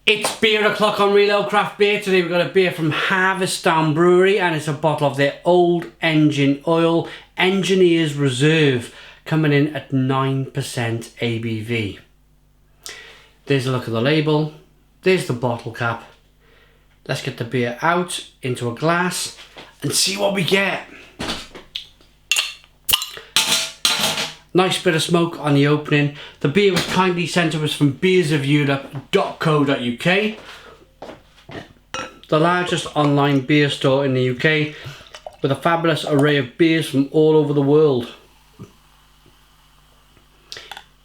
It's beer o'clock on Real Ale Craft Beer. Today we've got a beer from Harviestoun Brewery and it's a bottle of their Old Engine Oil Engineer's Reserve, coming in at 9% ABV. There's a look at the label, there's the bottle cap. Let's get the beer out into a glass and see what we get. Nice bit of smoke on the opening. The beer was kindly sent to us from beersofeurope.co.uk, the largest online beer store in the UK, with a fabulous array of beers from all over the world.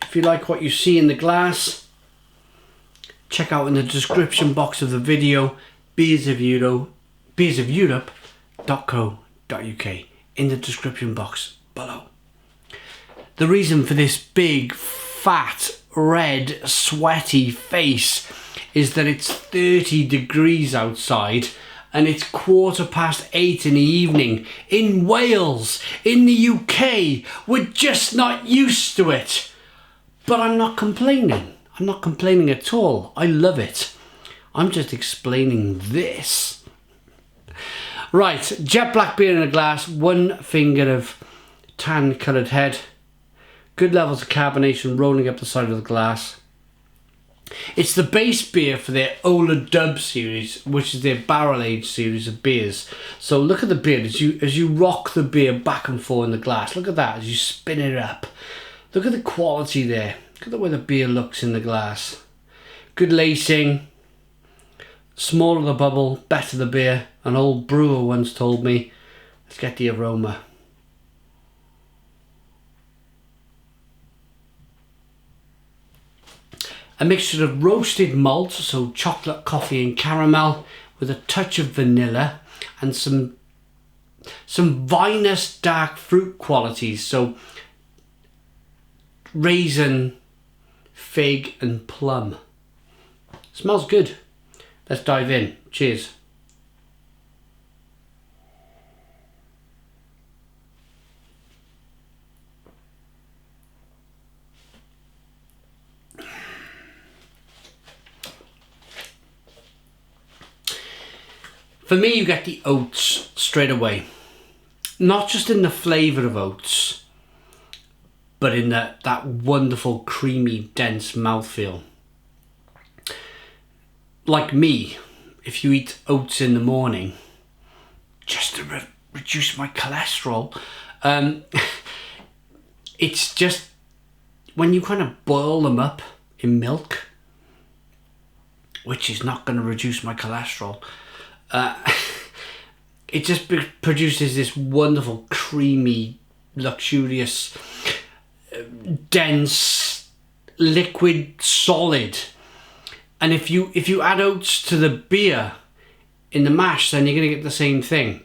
If you like what you see in the glass, check out in the description box of the video beersofeurope.co.uk, in the description box below. The reason for this big, fat, red, sweaty face is that it's 30 degrees outside and it's 8:15 in the evening in Wales, in the UK. We're just not used to it. But I'm not complaining. I'm not complaining at all. I love it. I'm just explaining this. Right, jet black beer in a glass, one finger of tan coloured head. Good levels of carbonation rolling up the side of the glass. It's the base beer for their Ola Dub series, which is their barrel aged series of beers. So look at the beer as you rock the beer back and forth in the glass. Look at that as you spin it up. Look at the quality there. Look at the way the beer looks in the glass. Good lacing. Smaller the bubble, better the beer. An old brewer once told me. Let's get the aroma. A mixture of roasted malt, so chocolate, coffee and caramel, with a touch of vanilla and some vinous dark fruit qualities, so raisin, fig and plum. Smells good. Let's dive in. Cheers. For me, you get the oats straight away. Not just in the flavour of oats, but in that wonderful, creamy, dense mouthfeel. Like me, if you eat oats in the morning, just to reduce my cholesterol, it's just, when you kind of boil them up in milk, which is not going to reduce my cholesterol, it just produces this wonderful, creamy, luxurious, dense, liquid solid. And if you add oats to the beer in the mash, then you're going to get the same thing.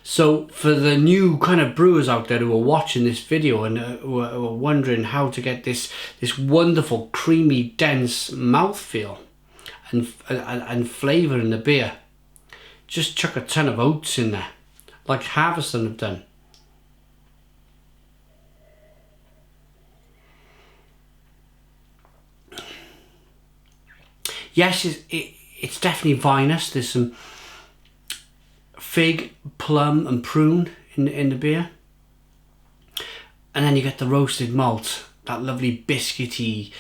So for the new kind of brewers out there who are watching this video and who are wondering how to get this wonderful, creamy, dense mouthfeel and flavour in the beer, just chuck a ton of oats in there, like Harviestoun have done. Yes, it's definitely vinous. There's some fig, plum and prune in the beer. And then you get the roasted malt, that lovely biscuity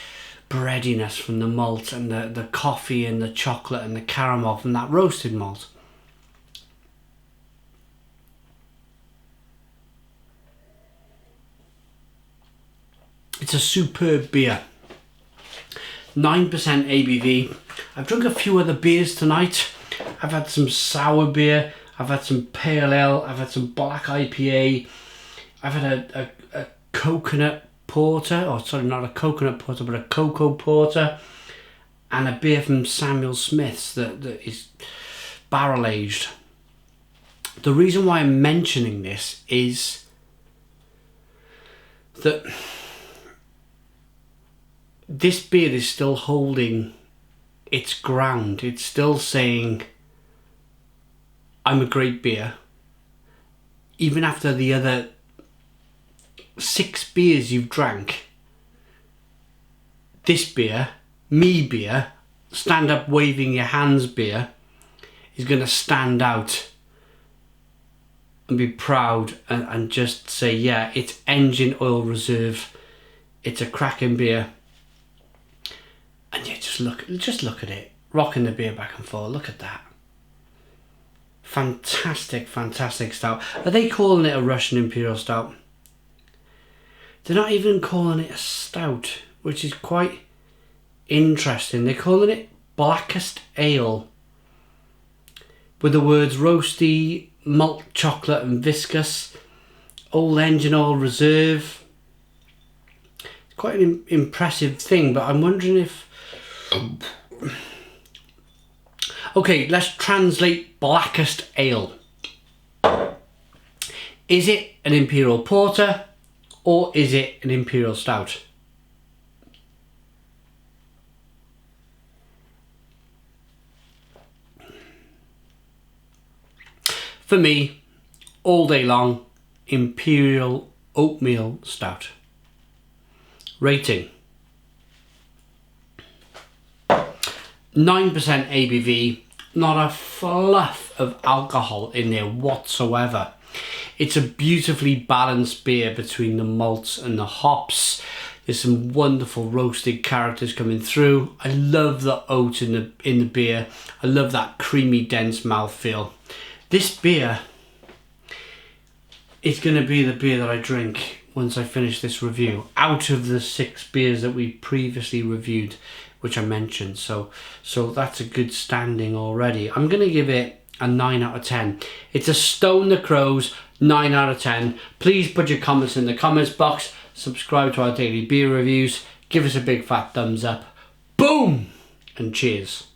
breadiness from the malt, and the coffee and the chocolate and the caramel from that roasted malt. It's a superb beer. 9% ABV. I've drunk a few other beers tonight. I've had some sour beer, I've had some pale ale, I've had some black IPA, I've had a coconut porter, or sorry, not a coconut porter, but a cocoa porter, and a beer from Samuel Smith's that is barrel aged. The reason why I'm mentioning this is that this beer is still holding its ground. It's still saying, I'm a great beer. Even after the other 6 beers you've drank, this beer, me beer, stand up waving your hands beer is going to stand out and be proud and just say, yeah, it's engine oil reserve, it's a cracking beer. And yeah, just look at it, rocking the beer back and forth. Look at that. Fantastic stout. Are they calling it a Russian Imperial Stout? They're not even calling it a stout, which is quite interesting. They're calling it Blackest Ale, with the words roasty, malt chocolate and viscous, old engine oil reserve. It's quite an impressive thing, but I'm wondering if... Okay, let's translate Blackest Ale. Is it an Imperial Porter or is it an Imperial Stout? For me, all day long, Imperial Oatmeal Stout. Rating: 9% ABV, not a fluff of alcohol in there whatsoever. It's a beautifully balanced beer between the malts and the hops. There's some wonderful roasted characters coming through. I love the oat in the beer. I love that creamy, dense mouthfeel. This beer is going to be the beer that I drink once I finish this review, out of the 6 beers that we previously reviewed, which I mentioned. So that's a good standing already. I'm going to give it a 9 out of 10. It's a Stone the Crows 9 out of 10. Please put your comments in the comments box. Subscribe to our daily beer reviews. Give us a big fat thumbs up. Boom! And cheers.